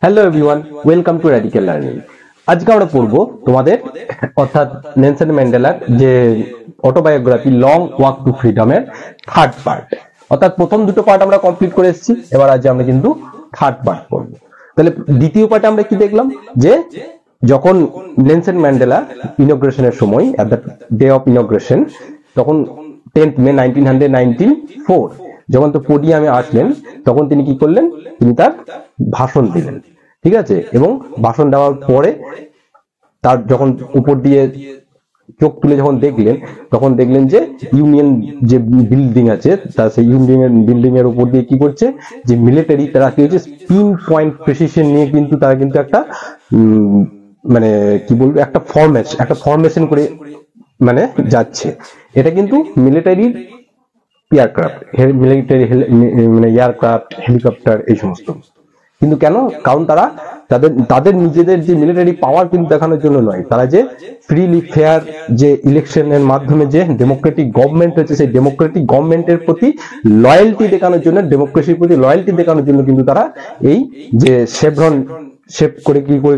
Hello everyone, welcome to radical learning. আজকে আমরা পড়বো তোমাদের অর্থাৎ নেলসন ম্যান্ডেলার যে অটোবায়োগ্রাফি লং ওয়াক টু ফ্রিডমের থার্ড পার্ট। অর্থাৎ প্রথম দুটো পার্ট আমরা কমপ্লিট করে এসেছি, এবার আজ আমরা কিন্তু থার্ড পার্ট পড়বো। তাহলে দ্বিতীয় পার্টে আমরা কি দেখলাম যে যখন নেলসন ম্যান্ডেলা ইনগ্রেশনের সময় অ্যাট দ্য ডে অফ ইনগ্রেশন, তখন 10th মে 1994 যখন তো পোডিয়ামে আসলেন, তখন তিনি কি করলেন, তিনি তার ভাষণ দিলেন। ঠিক আছে, এবং ভাষণ দেওয়ার পরে তার যখন উপর দিয়ে চোখ তুলে যখন দেখলেন, তখন দেখলেন যে ইউনিয়ন যে বিল্ডিং আছে, তার সেই ইউনিয়ন বিল্ডিং এর উপর দিয়ে কি করছে, যে মিলিটারি তারা কি হচ্ছে পিন পয়েন্ট প্রেসিশন নিয়ে কিন্তু তারা কিন্তু একটা মানে কি বলবো একটা ফরমেশন করে মানে যাচ্ছে। এটা কিন্তু মিলিটারি এয়ারক্রাফট, মিলিটারি মানে এয়ারক্রাফট, হেলিকপ্টার, এই সমস্ত। কিন্তু কেন? কারণ তারা তাদের নিজেদের যে মিলিটারি পাওয়ার কিন্তু দেখানোর জন্য নয়, তারা যে ফ্রিলি ফেয়ার যে ইলেকশনের মাধ্যমে যে ডেমোক্রেটিক গভর্নমেন্ট হচ্ছে, সেই ডেমোক্রেটিক গভর্নমেন্টের প্রতি লয়্যালটি দেখানোর জন্য, ডেমোক্রেসির প্রতি লয়্যালটি দেখানোর জন্য কিন্তু তারা এই যে শেভরন শেপ করে কি করে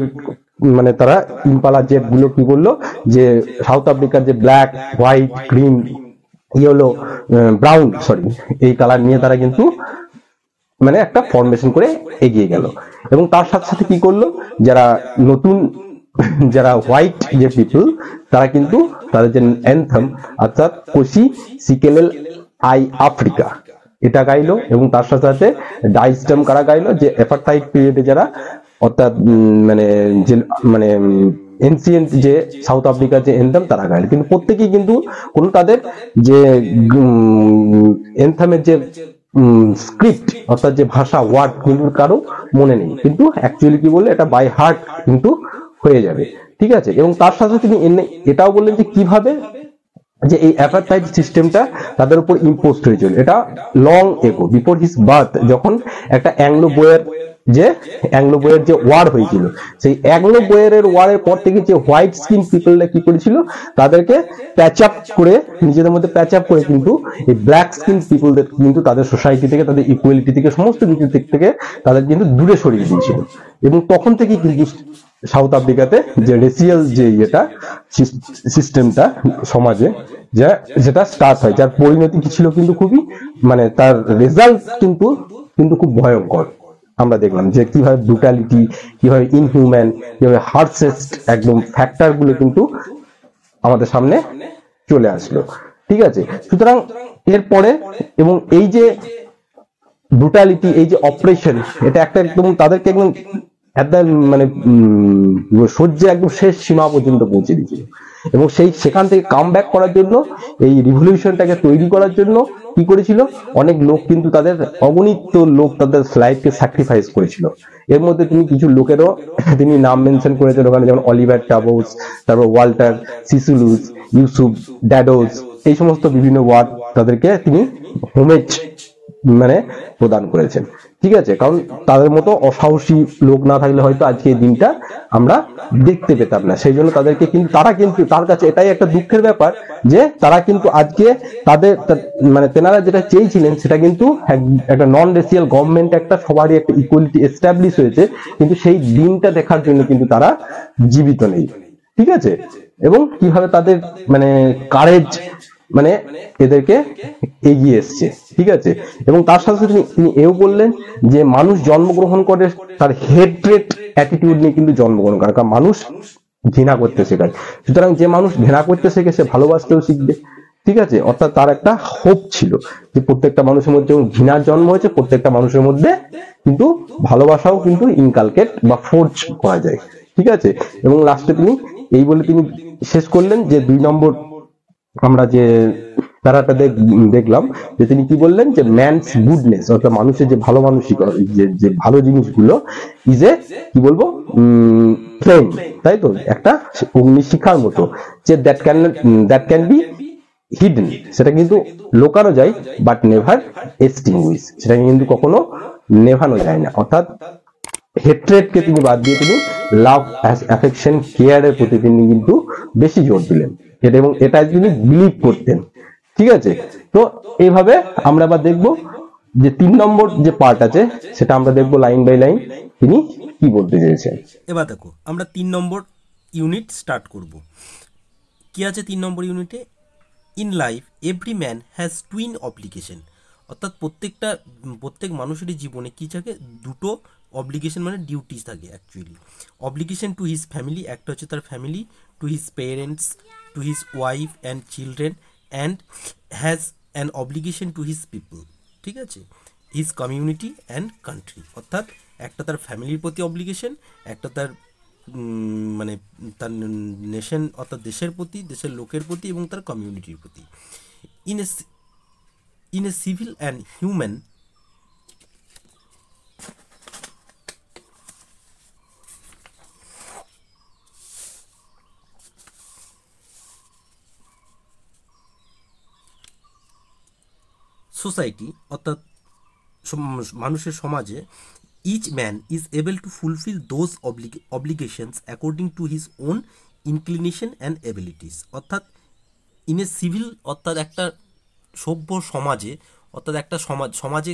মানে তারা ইম্পালা জেট গুলো কি করলো, যে সাউথ আফ্রিকার যে black, white, green, yellow, brown এই কালার নিয়ে তারা কিন্তু মানে একটা ফরমেশন করে এগিয়ে গেল। এবং তার সাথে সাথে কি করলো, যারা নতুন যারা হোয়াইট যে পিপল, তারা কিন্তু তাদের যে অ্যানথেম অর্থাৎ কোসি সিকেলেল আই আফ্রিকা এটা গাইলো। এবং তার সাথে সাথে ডাইস্টাম কারা গাইলো, যে অ্যাপারথাইড পিরিয়ডে যারা অর্থাৎ মানে এনসিয়েন্ট যে সাউথ আফ্রিকার যে এনথাম তারা গাইলো। কিন্তু প্রত্যেকেই কিন্তু কোনো তাদের যে এনথামের যে স্ক্রিপ্ট অর্থাৎ যে ভাষা ওয়ার্ড কিন্তু কারো মনে নেই, কিন্তু অ্যাকচুয়ালি কি বললে এটা বাই হার্ট কিন্তু হয়ে যাবে। ঠিক আছে, এবং তার সাথে তিনি এটাও বললেন যে কিভাবে যে এই অ্যাপারথাইড সিস্টেমটা তাদের উপর ইম্পোজড হয়েছিল। এটা long ago before his birth, যখন একটা অ্যাংলো বইয়ের যে ওয়ার হয়েছিল, সেই অ্যাংলো বইয়ের ওয়ারের পর থেকে যে হোয়াইট স্কিন পিপলরা কি করেছিল, তাদেরকে প্যাচ আপ করে, নিজেদের মধ্যে প্যাচ আপ করে কিন্তু এই ব্ল্যাক স্কিন পিপলদের কিন্তু তাদের সোসাইটি থেকে, তাদের ইকুয়ালিটি থেকে, সমস্ত কিছু দিক থেকে তাদের কিন্তু দূরে সরিয়ে দিয়েছিল। এবং তখন থেকে কিন্তু সাউথ আফ্রিকাতে যে রেসিয়াল যে এটা সিস্টেমটা সমাজে যেটা স্টার্ট হয়, যার পরিণতি কি ছিল কিন্তু খুবই মানে তার রেজাল্ট কিন্তু খুব ভয়ঙ্কর। আমরা দেখলাম যে কিভাবে ব্রুটালিটি, কিভাবে ইনহিউম্যান, কিভাবে হার্সেস্ট একদম ফ্যাক্টর গুলো কিন্তু আমাদের সামনে চলে আসলো। ঠিক আছে, সুতরাং এরপরে এবং এই যে ব্রুটালিটি, এই যে অপারেশন, এটা একটা একদম তাদেরকে একদম মানে সহ্যে একদম শেষ সীমা পর্যন্ত পৌঁছে দিয়েছিল। এবং সেখান থেকে কাম ব্যাক করার জন্য, এই রিভলিউশনটাকে তৈরি করার জন্য কি করেছিল, অনেক লোক কিন্তু তাদের অগণিত লোক তাদের লাইফকে স্যাক্রিফাইস করেছিল। এর মধ্যে তিনি কিছু লোকেরও তিনি নাম মেনশন করেছেন ওখানে, যেমন অলিভার টাবোস, তারপর ওয়াল্টার সিসুলুস, ইউসুফ ড্যাডোস, এই সমস্ত বিভিন্ন ওয়ার্ড তাদেরকে তিনি হোমেজ মানে প্রদান করেছেন। ঠিক আছে, কারণ তাদের মতো অসাহসী লোক না থাকলে হয়তো আজকে এই দিনটা আমরা দেখতে পেতাম না। সেই জন্য তাদেরকে কিন্তু তার কাছে এটাই একটা দুঃখের ব্যাপার যে তারা কিন্তু আজকে তাদের মানে তেনারা যেটা চেয়েছিলেন সেটা কিন্তু একটা নন রেসিয়াল গভর্নমেন্ট, একটা সবারই একটা ইকুয়ালিটি এস্টাবলিশ হয়েছে, কিন্তু সেই দিনটা দেখার জন্য কিন্তু তারা জীবিত নেই। ঠিক আছে, এবং কিভাবে তাদের মানে কারেজ মানে এদেরকে এগিয়ে এসছে। ঠিক আছে, এবং তার সাথে সাথে তিনি এও বললেন যে মানুষ জন্মগ্রহণ করে তার হেট্রেট অ্যাটিটিউড নিয়ে কিন্তু জন্মগ্রহণ করে, কারণ মানুষ ঘৃণা করতে শেখায়। সুতরাং যে মানুষ ঘৃণা করতে শেখে সে ভালোবাসতেও শিখবে। ঠিক আছে, অর্থাৎ তার একটা হোপ ছিল যে প্রত্যেকটা মানুষের মধ্যে যেমন ঘৃণার জন্ম হয়েছে, প্রত্যেকটা মানুষের মধ্যে কিন্তু ভালোবাসাও কিন্তু ইনকালকেট বা ফোর্জ করা যায়। ঠিক আছে, এবং লাস্টে তিনি এই বলে তিনি শেষ করলেন যে 2 নম্বর আমরা যে প্যারাটা দেখলাম, যে তিনি কি বললেন, যে ম্যানস গুডনেস অর্থাৎ মানুষের যে ভালো মানসিকতা, যে ভালো জিনিসগুলো ইজ এ কি বলবো ফ্লেম, তাই তো, একটা অগ্নিশিখার মতো, যে দ্যাট ক্যান বি হিডেন, সেটা কিন্তু লোকানো যায়, বাট নেভার এক্সটিংগুইশ, সেটা কিন্তু কখনো নেভানো যায় না। অর্থাৎ হেট্রেটকে তিনি বাদ দিয়ে তিনি লাভ, অ্যাফেকশন, কেয়ারের প্রতি তিনি কিন্তু বেশি জোর দিলেন, এবং এটা তিনি বিলিভ করতেন। ঠিক আছে, তো এইভাবে আমরা আবার দেখবো যে 3 নম্বর যে পার্ট আছে সেটা আমরা দেখবো লাইন বাই লাইন। তিনি কি বলতে চেয়েছেন। এবার দেখো আমরা 3 নম্বর ইউনিট স্টার্ট করব। কি আছে 3 নম্বর ইউনিটে? In life every man has twin obligation, অর্থাৎ প্রত্যেক মানুষেরই জীবনে কী থাকে, দুটো অব্লিগেশন মানে ডিউটিস থাকে actually. Obligation to his family, একটা হচ্ছে তার family, to his parents, to his wife and children, and has an obligation to his people, ঠিক আছে, হিজ কমিউনিটি অ্যান্ড কান্ট্রি। অর্থাৎ একটা তার ফ্যামিলির প্রতি অব্লিগেশন, একটা তার মানে তার নেশন অর্থাৎ দেশের প্রতি, দেশের লোকের প্রতি এবং তার কমিউনিটির প্রতি। In a civil and human society, অর্থাৎ মানুষের সমাজে, each man is able to fulfil those obligations according to his own inclination and abilities. অর্থাৎ ইন এ সিভিল, অর্থাৎ একটা সভ্য সমাজে, অর্থাৎ সমাজে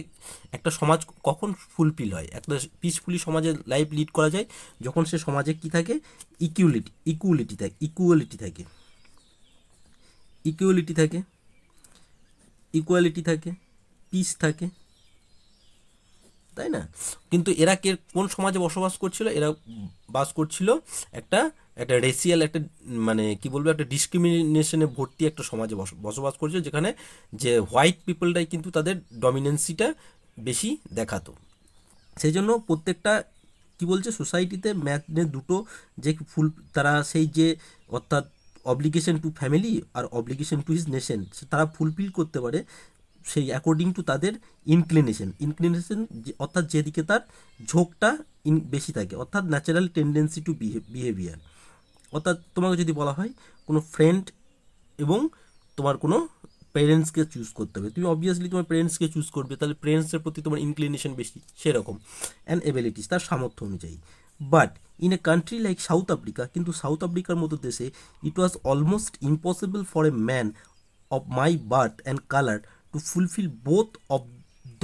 একটা সমাজ কখন ফুলফিল হয়, একটা পিসফুলি সমাজে লাইফ লিড করা যায় যখন সে সমাজে কি থাকে, ইকুয়ালিটি থাকে, পিস থাকে, তাই না? কিন্তু এরা কোন সমাজে বসবাস করছিল? এরা বাস করছিল একটা একটা রেসিয়াল, একটা মানে কি বলবো, একটা ডিসক্রিমিনেশনে ভর্তি একটা সমাজে বসবাস করছিল, যেখানে যে হোয়াইট পিপলটাই কিন্তু তাদের ডমিনেন্সিটা বেশি দেখাতো। সেই জন্য প্রত্যেকটা কি বলছে, সোসাইটিতে ম্যাথনে দুটো যে তারা সেই যে অর্থাৎ অব্লিগেশন টু ফ্যামিলি আর অব্লিগেশন টু হিজ নেশন তারা ফুলফিল করতে পারে সেই অ্যাকর্ডিং টু তাদের ইনক্লিনেশন অর্থাৎ যেদিকে তার ঝোঁকটা বেশি থাকে, অর্থাৎ ন্যাচারাল টেন্ডেন্সি টু বিহেভিয়ার। অর্থাৎ তোমাকে যদি বলা হয় কোনো ফ্রেন্ড এবং তোমার কোনো পেরেন্টসকে চুজ করতে হবে, তুমি অবভিয়াসলি তোমার পেরেন্টসকে চুজ করবে, তাহলে পেরেন্টসের প্রতি তোমার ইনক্লিনেশন বেশি, সেরকম অ্যান্ড এবিলিটিস তার সামর্থ্য অনুযায়ী। But in a country like South Africa, কিন্তু সাউথ আফ্রিকার মতো দেশে it was almost impossible for a man of my birth and colour to fulfil both of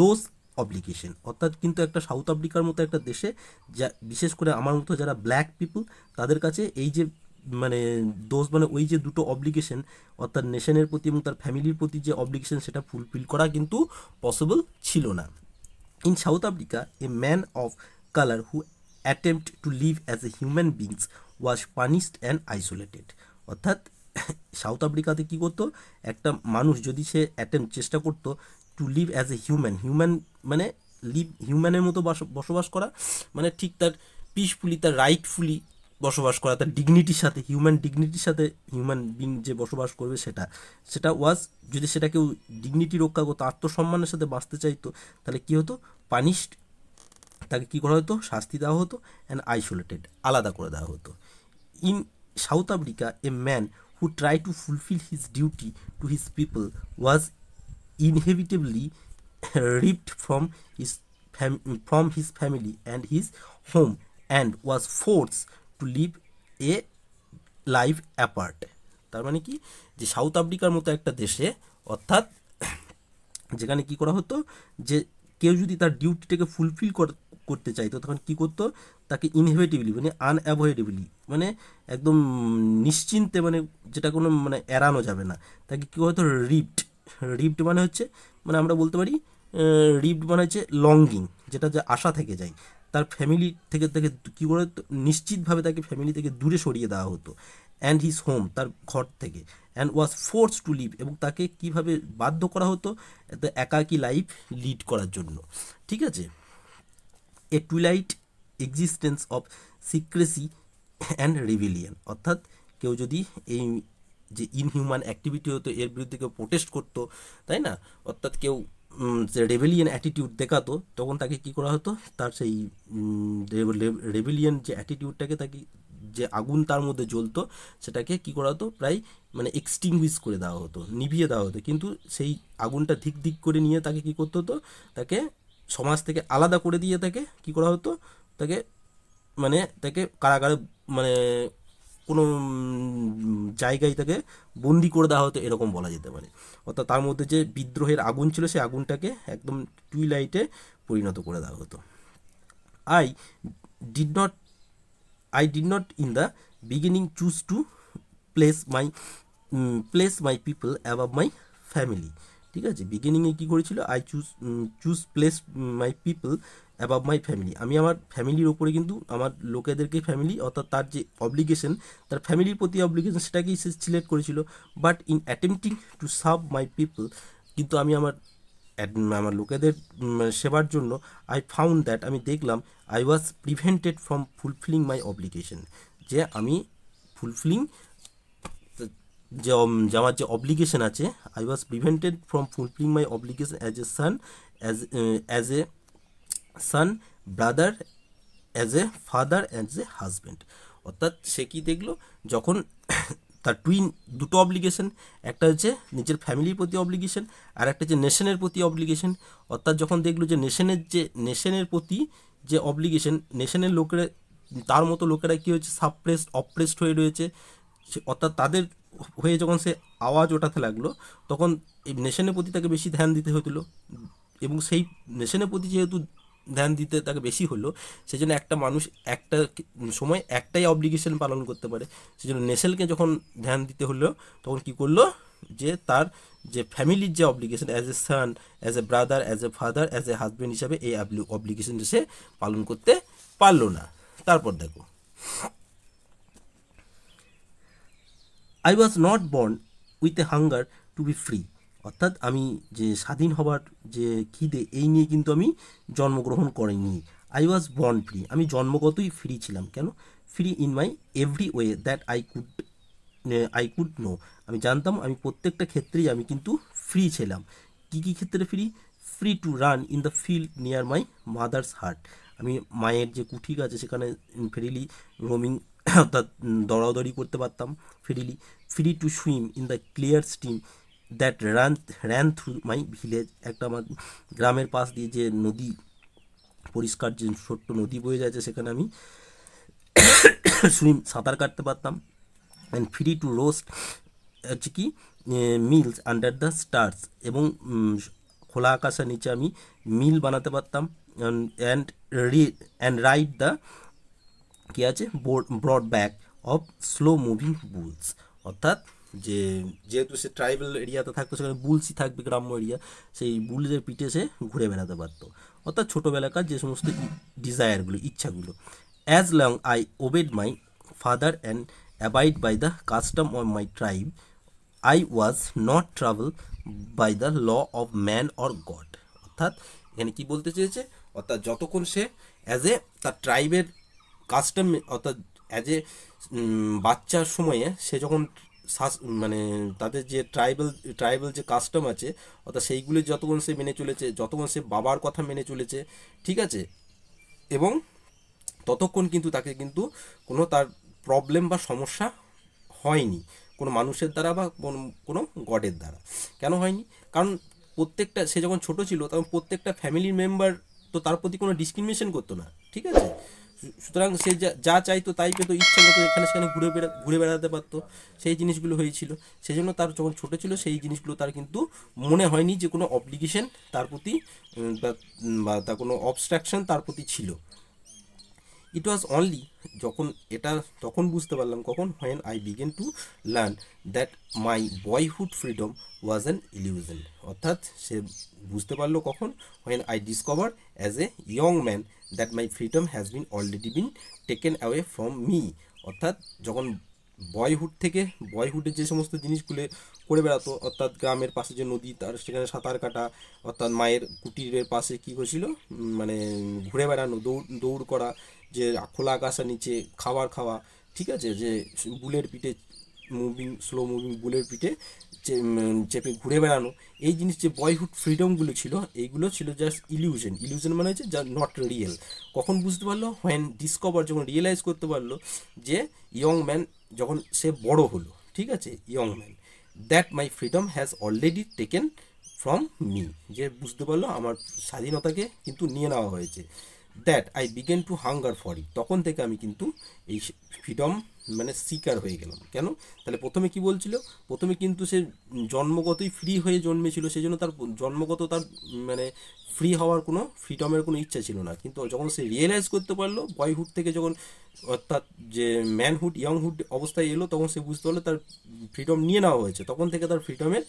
those obligation. অর্থাৎ কিন্তু একটা সাউথ আফ্রিকার মতো একটা দেশে, যা বিশেষ করে আমার মতো যারা ব্ল্যাক পিপল, তাদের কাছে এই যে মানে মানে ওই যে দুটো অব্লিগেশন অর্থাৎ নেশনের প্রতি এবং তার ফ্যামিলির প্রতি যে অব্লিগেশন সেটা ফুলফিল করা কিন্তু পসিবল ছিল না। In South Africa a man of colour who attempt to live as a human beings was punished and isolated. অর্থাৎ সাউথ আফ্রিকাতে কী করতো, একটা মানুষ যদি সে চেষ্টা করতো to live as a human মানে হিউম্যানের মতো বসবাস করা, মানে ঠিক তার পিসফুলি, তার রাইটফুলি বসবাস করা, তার ডিগনিটির সাথে, হিউম্যান ডিগনিটির সাথে হিউম্যান বিং যে বসবাস করবে সেটা ওয়াজ, যদি সেটা কেউ ডিগনিটি রক্ষা করতো, আত্মসম্মানের সাথে বাঁচতে চাইতো, তাহলে কী হতো, পানিশড, তাকে কী করা হতো, শাস্তি দেওয়া হতো, অ্যান্ড আইসোলেটেড, আলাদা করে দেওয়া হতো। In South Africa a man who tried to fulfill his duty to his people was inevitably ripped from his family and his home and was forced to live a life apart। তার মানে কি, যে south আফ্রিকার মতো একটা দেশে, অর্থাৎ যেখানে কি করা হতো, যে কেউ যদি তার ডিউটিটাকে ফুলফিল করতে চাইতো, তখন কি করতো, তাকে ইনহেভিটেবলি মানে আনঅ্যাভয়েডেবলি মানে একদম নিশ্চিন্তে, মানে যেটা কোনো মানে এড়ানো যাবে না, তাকে কী হতো, রিপ্ড মানে হচ্ছে, মানে আমরা বলতে পারি রিপ্ড মানে হচ্ছে লঙ্গিং, যেটা যে আশা থেকে যায়, তার ফ্যামিলি থেকে কী করে নিশ্চিতভাবে তাকে ফ্যামিলি থেকে দূরে সরিয়ে দেওয়া হতো, অ্যান্ড হিজ হোম তার ঘর থেকে, and was force to live এবং তাকে কীভাবে বাধ্য করা হতো একাকী লাইফ লিড করার জন্য, ঠিক আছে। A twilight existence of secrecy and rebellion. অর্থাৎ কেউ যদি এই যে ইনহিউম্যান অ্যাক্টিভিটি হতো এর বিরুদ্ধে কেউ প্রোটেস্ট করতো, তাই না, অর্থাৎ কেউ যে রেবেলিয়ান অ্যাটিটিউড দেখাতো, তখন তাকে কী করা হতো, তার সেই রেবেলিয়ান যে অ্যাটিটিউডটাকে, তাকে যে আগুন তার মধ্যে জ্বলতো সেটাকে কী করা হতো, প্রায় মানে এক্সটিংগুইশ করে দেওয়া হতো, নিভিয়ে দেওয়া হতো। কিন্তু সেই আগুনটা ধিক ধিক করে নিয়ে তাকে কী করতে হতো, তাকে সমাজ থেকে আলাদা করে দিয়ে তাকে কী করা হতো, তাকে কারাগারে মানে কোনো জায়গায় তাকে বন্দি করে দেওয়া হতো, এরকম বলা যেতে পারে। অর্থাৎ তার মধ্যে যে বিদ্রোহের আগুন ছিল সেই আগুনটাকে একদম টুইলাইটে পরিণত করে দেওয়া হতো। did not I did not in the beginning choose to place my people above my family. ঠিক আছে, বিগিনিংয়ে কী করেছিল, I choose place my people above my family, আমি আমার ফ্যামিলির ওপরে কিন্তু আমার লোকেদেরকে ফ্যামিলি অর্থাৎ তার যে অব্লিগেশন, তার ফ্যামিলির প্রতি অব্লিগেশন সেটাকেই সে সিলেক্ট করেছিল। But in attempting to serve my people, কিন্তু আমি আমার লোকেদের সেবার জন্য আই ফাউন্ড দ্যাট, আমি দেখলাম I was prevented from fulfilling my obligation, যে আমি ফুলফিলিং যে আমার যে অব্লিগেশন আছে, I was prevented from fulfilling my obligation as a son, as a son, brother, as a father, as a husband. অর্থাৎ সে কি দেখলো, যখন তার দুটো অব্লিগেশন, একটা হচ্ছে নিজের ফ্যামিলির প্রতি অব্লিগেশন, আর একটা হচ্ছে নেশনের প্রতি অব্লিগেশন। অর্থাৎ যখন দেখলো যে নেশনের প্রতি যে অব্লিগেশন, নেশনের লোকেরা, তার মতো লোকেরা কী হয়েছে, অপ্রেসড হয়ে রয়েছে, অর্থাৎ তাদের হয়ে যখন সে আওয়াজ ওঠাতে লাগলো, তখন এই নেশনের প্রতি তাকে বেশি ধ্যান দিতে হতো, এবং সেই নেশনের প্রতি যেহেতু ধ্যান দিতে তাকে বেশি হলো, সেই জন্য একটা মানুষ একটা সময় একটাই অব্লিগেশন পালন করতে পারে। সেই জন্য নেশনকে যখন ধ্যান দিতে হলো, তখন কি করলো, যে তার যে ফ্যামিলির যে obligation, as a son, as a brother, as a father, as a husband হিসাবে এই অব্লিগেশনটা সে পালন করতে পারলো না। তারপর দেখো, I was not born with a hunger two be free, অর্থাৎ আমি যে স্বাধীন হবার যে খিদে, এই নিয়ে কিন্তু আমি জন্মগ্রহণ করিনি। আই ওয়াজ বর্ন ফ্রি, আমি জন্মগতই ফ্রি ছিলাম। কেন? Free in my every way that I could know, আমি জানতাম আমি প্রত্যেকটা ক্ষেত্রেই আমি কিন্তু ফ্রি ছিলাম। কী কী ক্ষেত্রে free? Free to run in the field near my mother's heart, আমি মায়ের যে কুঠির আছে সেখানে ফ্রিলি রোমিং, অর্থাৎ দৌড়াদৌড়ি করতে পারতাম freely. Free to swim in the clear stream that ran through my village, একটা আমার গ্রামের পাশ দিয়ে যে নদী, পরিষ্কার যে ছোট্ট নদী বয়ে যাচ্ছে, সেখানে আমি সাঁতার কাটতে পারতাম। অ্যান্ড ফ্রি টু রোস্ট হচ্ছে কি মিলস আন্ডার দ্য স্টার্স, এবং খোলা আকাশের নিচে আমি মিল বানাতে পারতাম। অ্যান্ড রাইড দ্য কী আছে broad back of slow moving bulls, অর্থাৎ যেহেতু সে ট্রাইবাল এরিয়াতে থাকতো, সেখানে বুলসই থাকবে, গ্রাম্য এরিয়া, সেই বুলসের পিঠে সে ঘুরে বেড়াতে পারতো। অর্থাৎ ছোটোবেলাকার যে সমস্ত ডিজায়ারগুলো, ইচ্ছাগুলো। As long I obeyed my father and abide by the custom of my tribe, I was not travel by the law of man or god. অর্থাৎ এখানে কি বলতে চেয়েছে, অর্থাৎ যতক্ষণ সে অ্যাজ এ তার ট্রাইবের কাস্টম, অর্থাৎ অ্যাজ এ বাচ্চার সময়ে সে যখন মানে তাদের যে ট্রাইবাল যে কাস্টম আছে, অর্থাৎ সেইগুলি যতক্ষণ সে মেনে চলেছে, যতক্ষণ সে বাবার কথা মেনে চলেছে, ঠিক আছে, এবং ততক্ষণ কিন্তু তাকে কিন্তু কোনো তার প্রবলেম বা সমস্যা হয়নি কোনো মানুষের দ্বারা বা কোনো গডের দ্বারা। কেন হয়নি? কারণ প্রত্যেকটা, সে যখন ছোট ছিল তখন প্রত্যেকটা ফ্যামিলির মেম্বার তো তার প্রতি কোনো ডিসক্রিমিনেশন করতো না, ঠিক আছে। সুতরাং সে যা চাইতো তাই পেতো, ইচ্ছা মতো এখানে সেখানে ঘুরে বেড়াতে পারতো, সেই জিনিসগুলো হয়েছিল। সেই জন্য তার যখন ছোটো ছিল সেই জিনিসগুলো তার কিন্তু মনে হয়নি যে কোনো অব্লিগেশন তার প্রতি বা তার কোনো অবস্ট্রাকশন তার প্রতি ছিল। ইট ওয়াজ অনলি, তখন বুঝতে পারলাম, কখন? When I began to learn that my boyhood freedom was an illusion, অর্থাৎ সে বুঝতে পারলো কখন? When I discover as a young man that my freedom has been already been taken away from me, অর্থাৎ যখন বয়হুডের যে সমস্ত জিনিসগুলো করে বেড়াতো, অর্থাৎ গ্রামের পাশে যে নদী, তার সেখানে সাঁতার কাটা, অর্থাৎ মায়ের কুটিরের পাশে কী হয়েছিল, মানে ঘুরে বেড়ানো, দৌড় করা, যে খোলা আকাশের নিচে খাবার খাওয়া, ঠিক আছে, যে বুলের পিঠে স্লো মুভিং বুলের পিঠে চেপে ঘুরে বেড়ানো, এই জিনিস যে বয়হুড ফ্রিডমগুলো ছিল, এইগুলো ছিল জাস্ট ইলিউশন মানে হচ্ছে যা নট রিয়েল। কখন বুঝতে পারলো? হোয়েন ডিসকভার, যখন রিয়েলাইজ করতে পারলো যে ইয়ং ম্যান, যখন সে বড় হলো, ঠিক আছে, young man, that my freedom has already taken from me, যে বুঝতে পারলো আমার স্বাধীনতাকে কিন্তু নিয়ে নেওয়া হয়েছে। That I began to hunger for it, তখন থেকে আমি কিন্তু এই ফ্রিডম মানে শিকার হয়ে গেলাম। কেন? তাহলে প্রথমে কি বলছিল, প্রথমে কিন্তু সে জন্মগতই ফ্রি হয়ে জন্মেছিল, সেই জন্য তার জন্মগত তার মানে ফ্রি হওয়ার কোনো ফ্রিডমের কোনো ইচ্ছা ছিল না। কিন্তু যখন সে রিয়েলাইজ করতে পারলো বয়হুড থেকে, যখন অর্থাৎ যে ম্যানহুড ইয়ংহুড অবস্থায় এলো, তখন সে বুঝতে পারলো তার ফ্রিডম নিয়ে নেওয়া হয়েছে। তখন থেকে তার ফ্রিডমের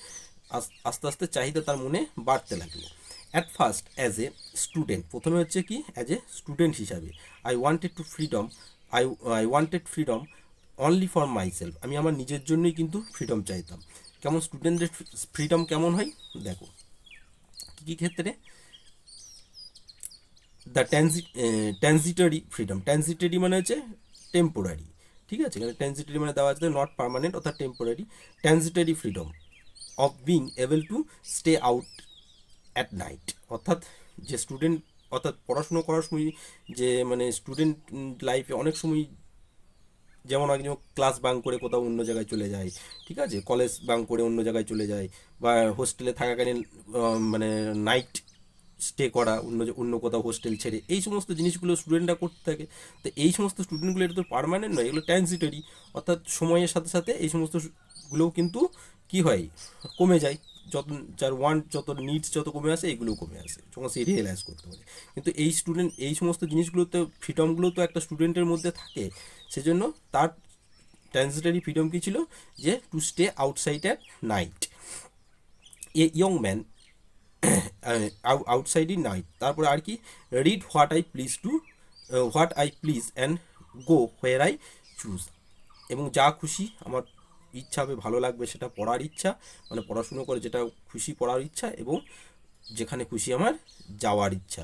আস্তে আস্তে চাহিদা তার মনে বাড়তে লাগলো। At first as a student, প্রথমে হচ্ছে কি অ্যাজ এ স্টুডেন্ট হিসাবে, I wanted freedom only for myself, আমি আমার নিজের জন্যই কিন্তু ফ্রিডম চাইতাম। কেমন স্টুডেন্টদের ফ্রিডম কেমন হয় দেখো, কী কী ক্ষেত্রে। দ্য ট্রানজিটরি ফ্রিডম, ট্রানজিটরি মানে হচ্ছে টেম্পোরারি, ঠিক আছে, এখানে ট্রানজিটরি মানে দেওয়া আছে নট পার্মানেন্ট অর্থাৎ temporary. Transitory freedom of being able to stay out at night, অর্থাৎ যে স্টুডেন্ট, অর্থাৎ পড়াশুনো করার সময় যে মানে স্টুডেন্ট লাইফে অনেক সময় যেমন একজন ক্লাস বাং করে কোথাও অন্য জায়গায় চলে যায়, ঠিক আছে, কলেজ বাং করে অন্য জায়গায় চলে যায়, বা হোস্টেলে থাকাকালীন মানে নাইট স্টে করা অন্য কোথাও হোস্টেল ছেড়ে, এই সমস্ত জিনিসগুলো স্টুডেন্টরা করতে থাকে। তো এই সমস্ত স্টুডেন্টগুলো এটা তো পার্মানেন্ট নয়, এগুলো ট্রানজিটরি, অর্থাৎ সময়ের সাথে সাথে এই সমস্ত গুলোও কিন্তু কি হয়, কমে যায়। যত যার ওয়ান্ট, যত নিডস যত কমে আসে, এইগুলোও কমে আসে যখন সে রিয়েলাইজ করতে পারে। কিন্তু এই স্টুডেন্ট এই সমস্ত জিনিসগুলোতে ফ্রিডমগুলো তো একটা স্টুডেন্টের মধ্যে থাকে, সেজন্য তার ট্রানজিটরি ফ্রিডম কী ছিল, যে to stay outside at night. A young man outside in night, তারপরে আর কি, read what I please and go where I choose, এবং যা খুশি আমার ইচ্ছা হবে, ভালো লাগবে সেটা পড়ার ইচ্ছা, মানে পড়াশুনো করে যেটা খুশি পড়ার ইচ্ছা, এবং যেখানে খুশি আমার যাওয়ার ইচ্ছা,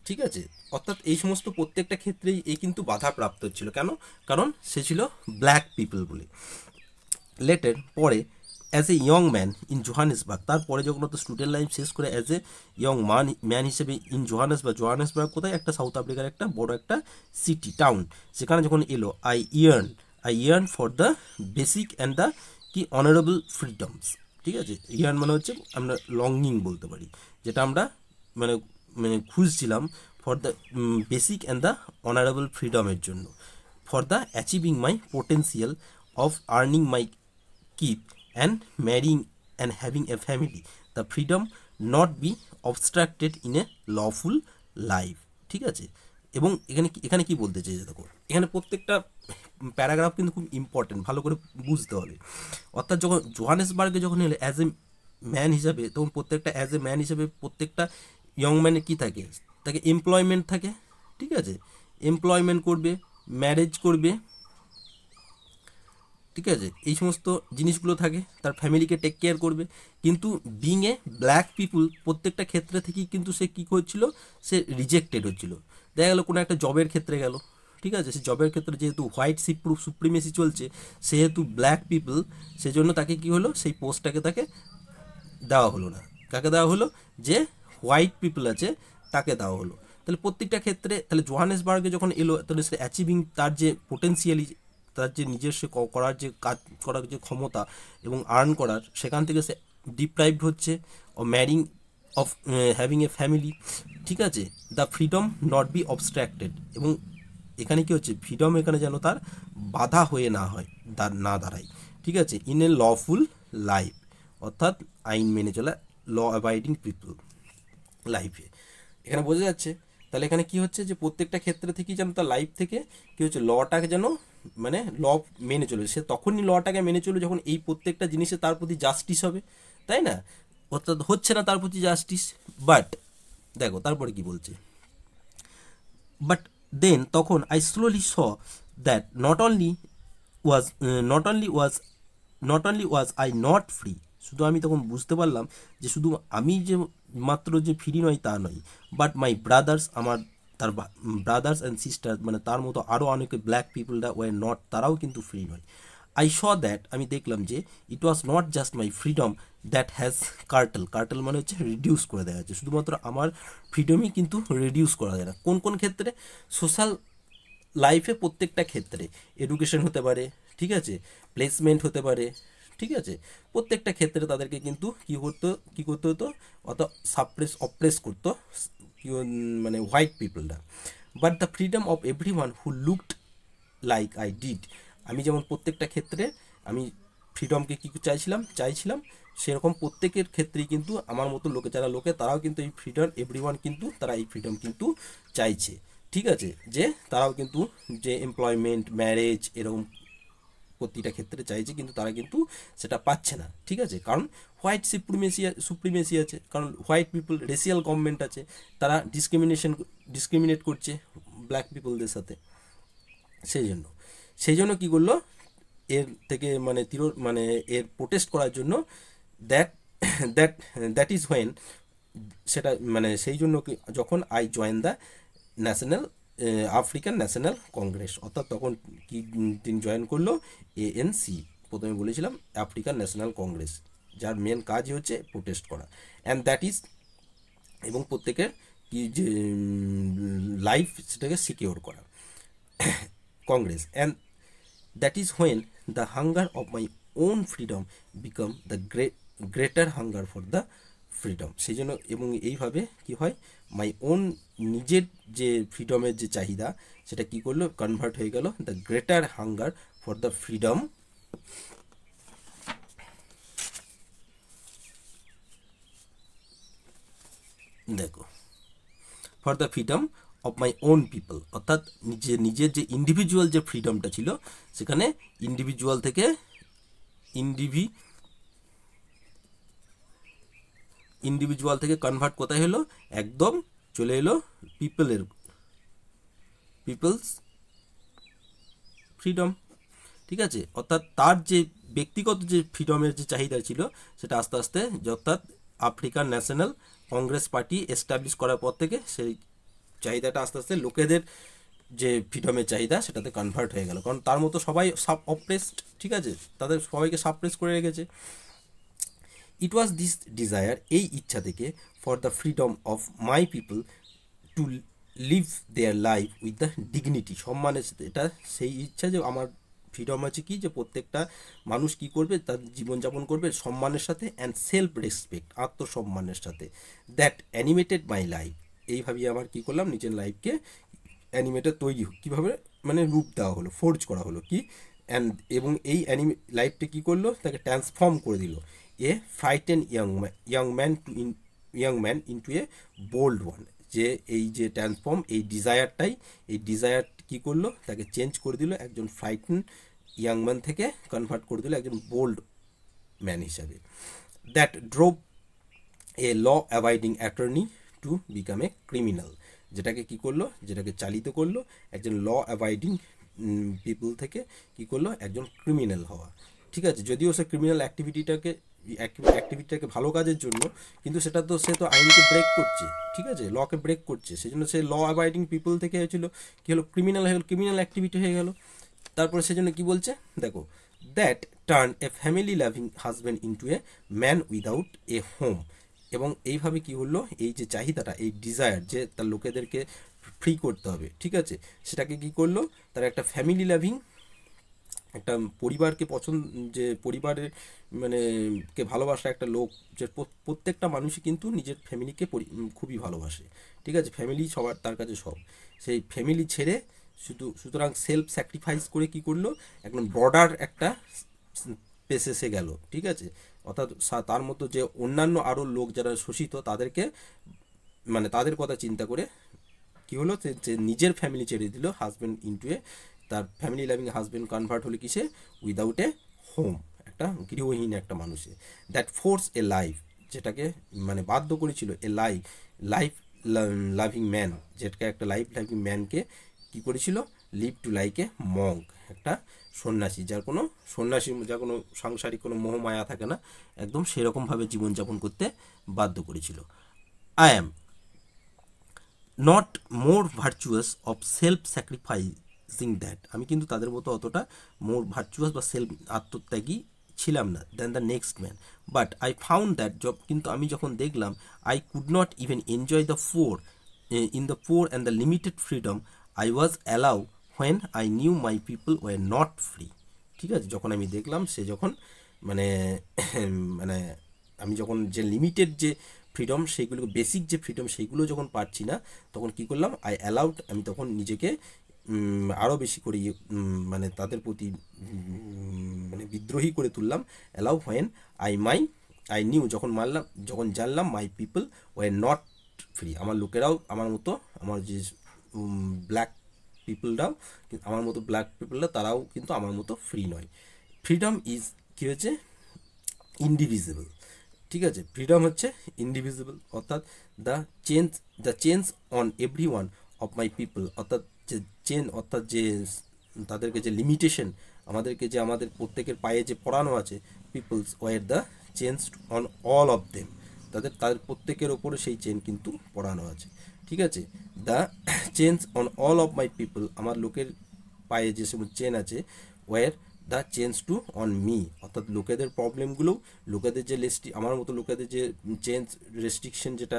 ঠিক আছে। অর্থাৎ এই সমস্ত প্রত্যেকটা ক্ষেত্রেই এই কিন্তু বাধাপ্রাপ্ত হচ্ছিল। কেন? কারণ সে ছিল ব্ল্যাক পিপল বলে। লেটার পরে as a young man in Johannesburg, তারপরে যখন তো স্টুডেন্ট লাইফ শেষ করে অ্যাজ এ ইয়ং ম্যান হিসেবে ইন জোহানেসবার্গ কোথায়, একটা সাউথ আফ্রিকার একটা বড় একটা সিটি টাউন, সেখানে যখন এলো, I yarn for the basic and the কি অনারেবল ফ্রিডমস, ঠিক আছে। ইয়ার্ন মানে হচ্ছে আমরা লঙ্গিং বলতে পারি, যেটা আমরা মানে মানে খুঁজছিলাম, for the basic and the honourable ফ্রিডমের জন্য, for the achieving my potential of earning my keep and marrying and having a family, the freedom not be obstructed in a lawful life, ঠিক আছে। এবং এখানে কি বলতে চেয়েছে দেখো, এখানে প্রত্যেকটা প্যারাগ্রাফ কিন্তু খুব ইম্পর্টেন্ট, ভালো করে বুঝতে হবে। অর্থাৎ যখন জোহানেসবার্গে যখন এলো অ্যাজ এ ম্যান হিসাবে, তখন প্রত্যেকটা অ্যাজ এ ম্যান হিসাবে প্রত্যেকটা ইয়ং ম্যানের কী থাকে, তাকে এমপ্লয়মেন্ট থাকে, ঠিক আছে, এমপ্লয়মেন্ট করবে, ম্যারেজ করবে, ঠিক আছে, এই সমস্ত জিনিসগুলো থাকে, তার ফ্যামিলিকে টেক কেয়ার করবে। কিন্তু বিং এ ব্ল্যাক পিপুল প্রত্যেকটা ক্ষেত্রে থেকেই কিন্তু সে কী করছিল, সে রিজেক্টেড হচ্ছিল। দেখা গেলো কোনো একটা জবের ক্ষেত্রে গেল, ঠিক আছে, সে জবের ক্ষেত্রে যেহেতু হোয়াইট সুপ্রিমেসি চলছে, সেহেতু ব্ল্যাক পিপল, সেজন্য তাকে কী হলো, সেই পোস্টটাকে তাকে দেওয়া হলো না। কাকে দেওয়া হলো, যে হোয়াইট পিপল আছে তাকে দেওয়া হলো। তাহলে প্রত্যেকটা ক্ষেত্রে, তাহলে জোহানেসবার্গে যখন এলো, তাহলে সে অ্যাচিভিং তার যে পোটেন্সিয়ালি, তার যে নিজস্ব করার যে কাজ করার যে ক্ষমতা এবং আর্ন করার, সেখান থেকে সে ডিপ্রাইভড হচ্ছে, ও marrying of having a family, ঠিক আছে, the freedom not be obstructed, এবং এখানে কি হচ্ছে, ফ্রিডম এখানে যেন তার বাধা হয়ে না দাঁড়ায়, ঠিক আছে, ইন এ লফুল লাইফ, অর্থাৎ আইন মেনে চলা, ল অ্যাবাইডিং পিপল লাইফে, এখানে বোঝা যাচ্ছে। তাহলে এখানে কি হচ্ছে, যে প্রত্যেকটা ক্ষেত্রে থেকেই যেন তার লাইফ থেকে কি হচ্ছে, লটাকে যেন মানে ল মেনে চলে, সে তখনই লটাকে মেনে চলে যখন এই প্রত্যেকটা জিনিসে তার প্রতি জাস্টিস হবে, তাই না। অর্থাৎ হচ্ছে না তার প্রতি জাস্টিস। বাট দেখো তারপরে কি বলছে, বাট দেন তখন I slowly saw that not only was I not free, শুধু আমি তখন বুঝতে পারলাম যে শুধু আমি যে মাত্র যে ফ্রি নয় তা নয়, বাট মাই ব্রাদার্স, তার ব্রাদার্স অ্যান্ড সিস্টার, মানে তার মতো আরও অনেকে ব্ল্যাক পিপলরা ওয়ার নট, তারাও কিন্তু ফ্রি নয়। আই শ দ্যাট, আমি দেখলাম যে it was not just my freedom that has curtailed মানে হচ্ছে রিডিউস করে দেওয়া হচ্ছে, শুধুমাত্র আমার ফ্রিডমই কিন্তু রিডিউস করা যায় না। কোন কোন ক্ষেত্রে, সোশ্যাল লাইফে প্রত্যেকটা ক্ষেত্রে, এডুকেশন হতে পারে, ঠিক আছে, প্লেসমেন্ট হতে পারে, ঠিক আছে, প্রত্যেকটা ক্ষেত্রে তাদেরকে কিন্তু কী করতে হতো, অত অপ্রেস করতো মানে হোয়াইট পিপলরা। But the freedom of everyone who looked like I did, আমি যেমন প্রত্যেকটা ক্ষেত্রে আমি ফ্রিডমকে কী চাইছিলাম সেরকম প্রত্যেকের ক্ষেত্রেই কিন্তু আমার মতো যারা তারাও কিন্তু এই ফ্রিডম, এভরিওয়ান কিন্তু তারা এই ফ্রিডম কিন্তু চাইছে, ঠিক আছে, যে তারাও কিন্তু যে এমপ্লয়মেন্ট, ম্যারেজ এরকম প্রতিটা ক্ষেত্রে চাইছে, কিন্তু তারা কিন্তু সেটা পাচ্ছে না, ঠিক আছে, কারণ হোয়াইট সুপ্রিমেসি আছে, কারণ হোয়াইট পিপল, রেসিয়াল গভর্নমেন্ট আছে, তারা ডিসক্রিমিনেট করছে ব্ল্যাক পিপলদের সাথে। সেই জন্য কী করলো, এর থেকে মানে এর প্রোটেস্ট করার জন্য that that that is when, সেটা সেই জন্য যখন I join the national African national Congress, অর্থাৎ তখন কি তিনি জয়েন করলো ANC, প্রথমে বলেছিলাম আফ্রিকান ন্যাশনাল কংগ্রেস, যার মেন কাজই হচ্ছে প্রোটেস্ট করা, অ্যান্ড দ্যাট ইজ, এবং প্রত্যেকের কি যে লাইফ সেটাকে সিকিওর করা, Congress, and that is when the hunger of my on freedom become the greater hunger for the freedom. সেই জন্য, এবং এইভাবে কি হয়, মাই ওন নিজের যে ফ্রিডমের যে চাহিদা সেটা কি করলো, কনভার্ট হয়ে গেল the greater hunger for the freedom, দেখো, for the freedom of my own people, অর্থাৎ নিজের যে ইন্ডিভিজুয়াল যে ফ্রিডমটা ছিল, সেখানে ইন্ডিভিজুয়াল থেকে ইন্ডিভিজুয়াল থেকে কনভার্ট কোথায় হলো, একদম চলে এলো পিপলস ফ্রিডম, ঠিক আছে, অর্থাৎ তার যে ব্যক্তিগত যে ফ্রিডমের যে চাহিদা ছিল সেটা আস্তে আস্তে, অর্থাৎ African national Congress party establish করার পর থেকে সেই চাহিদাটা আস্তে আস্তে লোকেদের যে ফ্রিডমের চাহিদা সেটাতে কনভার্ট হয়ে গেল, কারণ তার মতো সবাই অপ্রেসড, ঠিক আছে, তাদের সবাইকে সাপ্রেস করে রেখেছে। ইট ওয়াজ দিস ডিজায়ার, এই ইচ্ছা থেকে, for the freedom of my people to live their life with the dignity, সম্মানের সাথে, এটা সেই ইচ্ছা যে আমার ফ্রিডম আছে কি, যে প্রত্যেকটা মানুষ কি করবে, তার জীবনযাপন করবে সম্মানের সাথে, অ্যান্ড সেলফ রেসপেক্ট, আত্মসম্মানের সাথে, দ্যাট অ্যানিমেটেড মাই লাইফ, এইভাবেই আমার কী করলাম, নিজের লাইফকে অ্যানিমেটেড তৈরি কীভাবে রূপ দেওয়া হলো, ফোর্জ করা হলো কি, এবং এই লাইফটা কী করলো, তাকে ট্রান্সফর্ম করে দিল, এ ফ্রাইটেন ইয়াং ম্যান ইন্টু এ বোল্ড ওয়ান, যে এই যে ট্রান্সফর্ম, এই ডিজায়ার কী করলো, তাকে চেঞ্জ করে দিল, একজন ফ্রাইটেন ইয়াং ম্যান থেকে কনভার্ট করে দিল একজন বোল্ড ম্যান হিসাবে। That drove a law avoiding attorney to become a criminal, যেটাকে কি করলো, যেটাকে চালিত করলো একজন ল অ্যাভয়েডিং পিপল থেকে কি করলো, একজন ক্রিমিনাল হওয়া, ঠিক আছে, যদিও সে ক্রিমিনাল অ্যাক্টিভিটিটাকে ভালো কাজের জন্য, কিন্তু সে তো আইনকে ব্রেক করছে, ঠিক আছে, লকে ব্রেক করছে, সেই জন্য সে ল অ্যাভয়েডিং পিপল থেকে হয়েছিল কি হলো, ক্রিমিনাল হয়ে গেল, ক্রিমিনাল অ্যাক্টিভিটি হয়ে গেল। তারপরে সেজন্য কি বলছে, দেখো, that turn A family loving husband into a man without a home, এবং এইভাবে কি হলো, এই যে চাহিদাটা, এই ডিজায়ার যে তার লোকেদেরকে ফ্রি করতে হবে, ঠিক আছে, সেটাকে কি করলো, তার একটা ফ্যামিলি লাভিং, একটা পরিবারকে যে পরিবারের কে ভালোবাসা একটা লোক, যে প্রত্যেকটা মানুষই কিন্তু নিজের ফ্যামিলিকে খুবই ভালোবাসে, ঠিক আছে, ফ্যামিলি সবার তার কাছে সব, সেই ফ্যামিলি ছেড়ে সুতরাং সেলফ স্যাক্রিফাইস করে কি করলো, একদম ব্রডার একটা পেসেসে গেল, ঠিক আছে, অর্থাৎ তার মতো যে অন্যান্য আরও লোক যারা শোষিত তাদেরকে তাদের কথা চিন্তা করে কি হলো, যে নিজের ফ্যামিলি ছেড়ে দিল, হাজব্যান্ড ইন্টু এ, তার ফ্যামিলি লাভিং হাজব্যান্ড কনভার্ট হলো কিসে, উইদাউট এ হোম, একটা গৃহহীন একটা মানুষে। দ্যাট ফোর্স এ লাইফ, যেটাকে বাধ্য করেছিল এ লাইফ লাভিং ম্যান, যেটাকে একটা লাইফ লাভিং ম্যানকে কী করেছিল, live to like a monk, একটা সন্ন্যাসী, যার কোনো সাংসারিক কোনো মোহমায়া থাকে না, একদম সেরকমভাবে জীবনযাপন করতে বাধ্য করেছিল। I am not more virtuous of self sacrificing that, আমি কিন্তু তাদের মতো অতটা মোর ভার্চুয়াস বা সেলফ আত্মত্যাগী ছিলাম না than the next man, but I found that কিন্তু আমি যখন দেখলাম, I could not even enjoy the in the poor and the limited freedom I was allow when I knew my people were not free, ঠিক আছে, যখন আমি দেখলাম সে যখন আমি যখন যে লিমিটেড যে ফ্রিডম, সেইগুলো বেসিক যে ফ্রিডম সেইগুলো যখন পাচ্ছি না, তখন কি করলাম, আই অ্যালাউড, আমি তখন নিজেকে আরও বেশি করে মানে তাদের প্রতি মানে বিদ্রোহী করে তুললাম। অ্যালাউ হোয়েন আই নিউ, যখন জানলাম মাই পিপল ওয়ার নট ফ্রি, আমার লোকেরাও আমার মতো, আমার যে ব্ল্যাক পিপলরাও, আমার মতো ব্ল্যাক পিপলরা তারাও কিন্তু আমার মতো ফ্রি নয়। ফ্রিডম ইজ কী হচ্ছে, ইনডিভিজিবল। ঠিক আছে, ফ্রিডম হচ্ছে ইনডিভিজিবল, অর্থাৎ the chains on every one of my people, অর্থাৎ যে চেন, অর্থাৎ যে তাদেরকে যে লিমিটেশন, আমাদেরকে যে আমাদের প্রত্যেকের পায়ে যে পড়ানো আছে, people's were the chains on all of them, তাদের প্রত্যেকের ওপরে সেই চেন কিন্তু পড়ানো আছে। ঠিক আছে, the chains on all of my people, আমার লোকের পায়ে যে সব চেন আছে, were the chains too on me, অর্থাৎ লোকেদের প্রবলেমগুলো, লোকেদের যে আমার মতো লোকেদের যে চেঞ্জ রেস্ট্রিকশন যেটা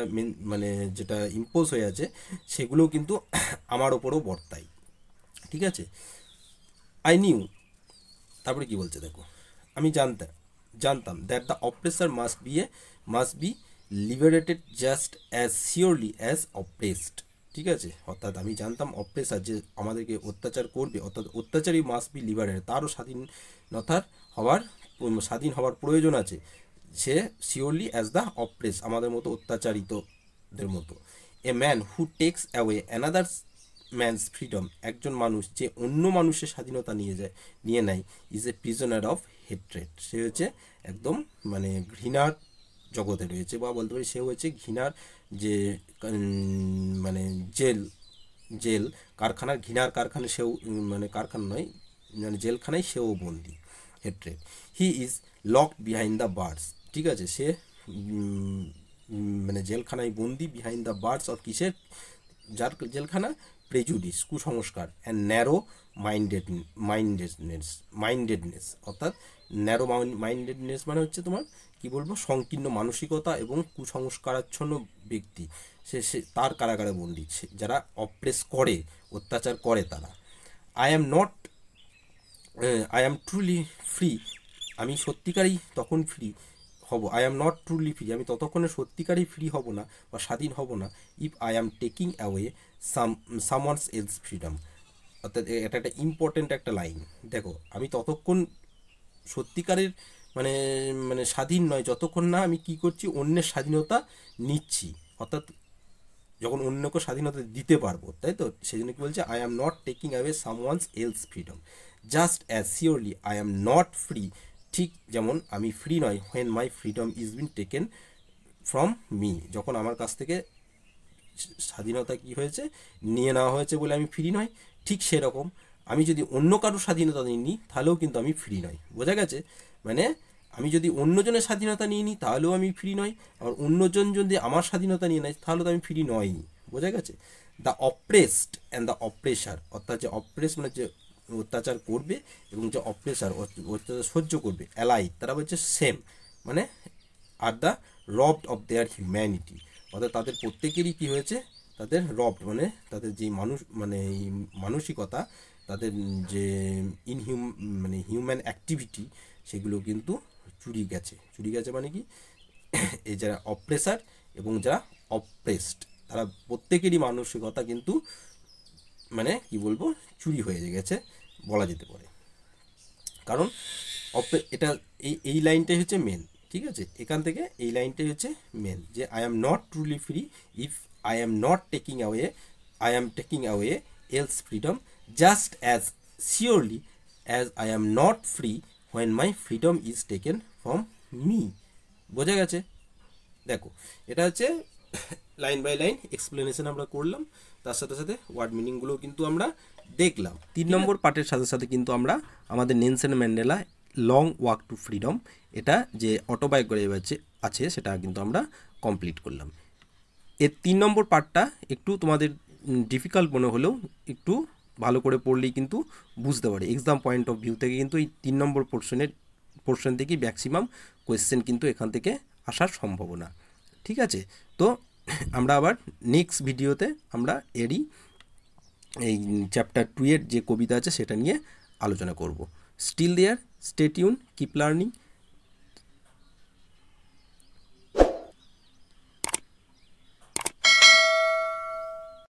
মানে যেটা ইম্পোজ হয়ে আছে, সেগুলোও কিন্তু আমার ওপরেও বর্তায়। ঠিক আছে, আই নিউ, তারপরে কি বলছে দেখো, আমি জানতাম that the oppressor must be liberated just as surely as oppressed. ঠিক আছে, অর্থাৎ আমি জানতাম অপ্রেসার যে আমাদেরকে অত্যাচার করবে, অর্থাৎ অত্যাচারী মাস্ট বি লিবারেটেড, তারও স্বাধীন হওয়ার প্রয়োজন আছে, সে সিওরলি অ্যাজ দ্য অপ্রেস, আমাদের মতো অত্যাচারিতদের মতো। A man who takes away another man's freedom, একজন মানুষ যে অন্য মানুষের স্বাধীনতা নিয়ে নেয়, is a prisoner of hatred, সে হচ্ছে একদম মানে ঘৃণার জগতে রয়েছে, বা বলতে পারি সে হচ্ছে ঘৃণার যে মানে জেল কারখানার, ঘৃণার কারখানা সেও, মানে কারখানা নয়, মানে জেলখানায় সেও বন্দি। Hatred, he is locked behind the bars, ঠিক আছে, সে মানে জেলখানায় বন্দি, বিহাইন্ড দ্য বার্স অফ কিসের, যার জেলখানা, প্রেজুডিস, কুসংস্কার, অ্যান্ড ন্যারো মাইন্ডেডনেস, অর্থাৎ ন্যারো মাইন্ডেডনেস মানে হচ্ছে তোমার কি বলবো, সংকীর্ণ মানসিকতা এবং কুসংস্কারাচ্ছন্ন ব্যক্তি, সে তার কারাগারে বন্দী, যারা অপ্রেস করে, অত্যাচার করে তারা। আই অ্যাম ট্রুলি ফ্রি, আমি সত্যিকারই তখন ফ্রি হব, I am not truly free, আমি ততক্ষণে সত্যিকারই ফ্রি হব না বা স্বাধীন হব না, if I am taking away someone's else freedom, অর্থাৎ এটা একটা ইম্পর্টেন্ট একটা লাইন। দেখো, আমি ততক্ষণ সত্যিকারের মানে মানে স্বাধীন নয় যতক্ষণ না আমি কি করছি, অন্যের স্বাধীনতা নিচ্ছি, অর্থাৎ যখন অন্যকে স্বাধীনতা দিতে পারবো, তাই তো, সেই জন্য কি বলছে, I am not taking away someone's else freedom just as surely I am not free, ঠিক যেমন আমি ফ্রি নয়, when my freedom is been taken from me, যখন আমার কাছ থেকে স্বাধীনতা কি হয়েছে, নিয়ে নেওয়া হয়েছে বলে আমি ফ্রি নয়, ঠিক সেরকম আমি যদি অন্য কারোর স্বাধীনতা নিয়ে নিই তাহলেও কিন্তু আমি ফ্রি নই। বোঝা গেছে, মানে আমি যদি অন্যজনের স্বাধীনতা নিয়ে নিই তাহলেও আমি ফ্রি নই, আর অন্যজন যদি আমার স্বাধীনতা নিয়ে নেয় তাহলে তো আমি ফ্রি নই। বোঝা গেছে, দ্য অপ্রেসড অ্যান্ড দ্য অপ্রেসার, অর্থাৎ যে অপ্রেস মানে যে অত্যাচার করবে এবং যে অপ্রেসার অত্যাচার সহ্য করবে, অ্যালাই, তারা বলছে সেম, মানে are the robbed of their humanity, অর্থাৎ তাদের প্রত্যেকেরই কী হয়েছে, তাদের রবড মানে তাদের যে মানসিকতা, তাদের যে মানে হিউম্যান অ্যাক্টিভিটি, সেগুলো কিন্তু চুরি গেছে মানে কি, এই যারা অপ্রেসার এবং যারা অপ্রেসড, তারা প্রত্যেকেরই মানসিকতা কিন্তু মানে কি বলবো, চুরি হয়ে গেছে বলা যেতে পারে। কারণ এটা এই লাইনটাই হচ্ছে মেন, ঠিক আছে, এখান থেকে এই লাইনটাই হচ্ছে মেন, যে I am not truly free if I am not taking away else freedom just as surely as I am not free when my freedom is taken from me. বোঝা গেছে, দেখো এটা হচ্ছে লাইন বাই লাইন এক্সপ্লেনেশন আমরা করলাম, তার সাথে সাথে ওয়ার্ড মিনিংগুলোও কিন্তু আমরা দেখলাম। 3 নম্বর পার্টের সাথে সাথে কিন্তু আমরা আমাদের Nelson Mandela long walk two freedom, এটা যে অটোবায়োগ্রাফি আছে সেটা কিন্তু আমরা কমপ্লিট করলাম। এর 3 নম্বর পার্টটা একটু তোমাদের ডিফিকাল্ট মনে হলেও একটু ভালো করে পড়লেই কিন্তু বুঝতে পারে, এক্সাম পয়েন্ট অফ ভিউ থেকে কিন্তু এই 3 নম্বর পোর্শন থেকেই ম্যাক্সিমাম কোয়েশ্চেন কিন্তু এখান থেকে আসার সম্ভাবনা। ঠিক আছে, তো আমরা আবার নেক্সট ভিডিওতে আমরা এই চ্যাপ্টার 2 এর যে কবিতা আছে সেটা নিয়ে আলোচনা করব। Still there, stay tune, keep learning.